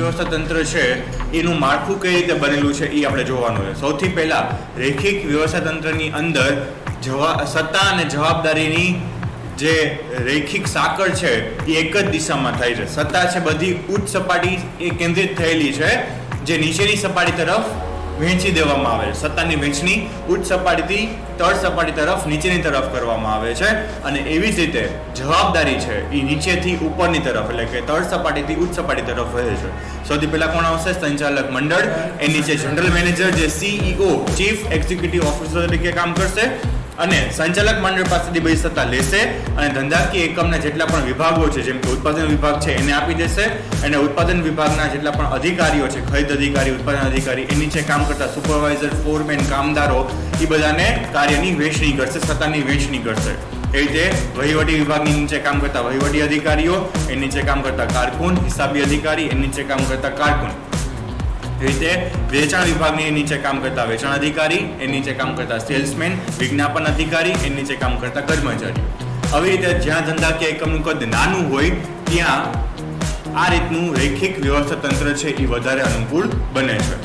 વ્યવસ્થા તંત્ર છે એનું માળખું કઈ રીતે બનેલું છે એ આપણે જોવાનું છે. સૌથી પહેલા રૈખિક વ્યવસ્થા તંત્રની અંદર સત્તા અને જવાબદારીની જે રૈખિક સાંકળ છે એ એક જ દિશામાં થાય છે. સત્તા છે બધી ઉચ્ચ સપાટી એ કેન્દ્રિત થયેલી છે, જે નીચેની સપાટી તરફ વહેંચી દેવામાં આવે છે. સત્તાની વહેંચણી ઉચ્ચ સપાટીથી તળ સપાટી તરફ નીચેની તરફ કરવામાં આવે છે, અને એવી જ રીતે જવાબદારી છે એ નીચેથી ઉપરની તરફ, એટલે કે તળ સપાટીથી ઉચ્ચ સપાટી તરફ વધે છે. સૌથી પહેલા કોણ આવશે? સંચાલક મંડળ. એ નીચે જનરલ મેનેજર જે CEO ચીફ એક્ઝિક્યુટિવ ઓફિસર તરીકે કામ કરશે, અને સંચાલક મંડળ પાસેથી બધી સત્તા લેશે અને ધંધાકીય એકમના જેટલા પણ વિભાગો છે, જેમ કે ઉત્પાદન વિભાગ છે એને આપી દેશે, અને ઉત્પાદન વિભાગના જેટલા પણ અધિકારીઓ છે, ખરીદ અધિકારી, ઉત્પાદન અધિકારી, એ નીચે કામ કરતા સુપરવાઇઝર, ફોરમેન, કામદારો, એ બધાને કાર્યની વહેંચણી કરશે, સત્તાની વહેંચણી કરશે. એ રીતે વહીવટી વિભાગની નીચે કામ કરતા વહીવટી અધિકારીઓ, એ નીચે કામ કરતા કારકુન, હિસાબી અધિકારી, એ નીચે કામ કરતા કારકુન. એ રીતે વેચાણ વિભાગની નીચે કામ કરતા વેચાણ અધિકારી, એ નીચે કામ કરતા સેલ્સમેન, વિજ્ઞાપન અધિકારી, એ નીચે કામ કરતા કર્મચારી. આવી રીતે જ્યાં ધંધાકીય એકમનું કદ નાનું હોય ત્યાં આ રીતનું રૈખિક વ્યવસ્થા તંત્ર છે એ વધારે અનુકૂળ બને છે.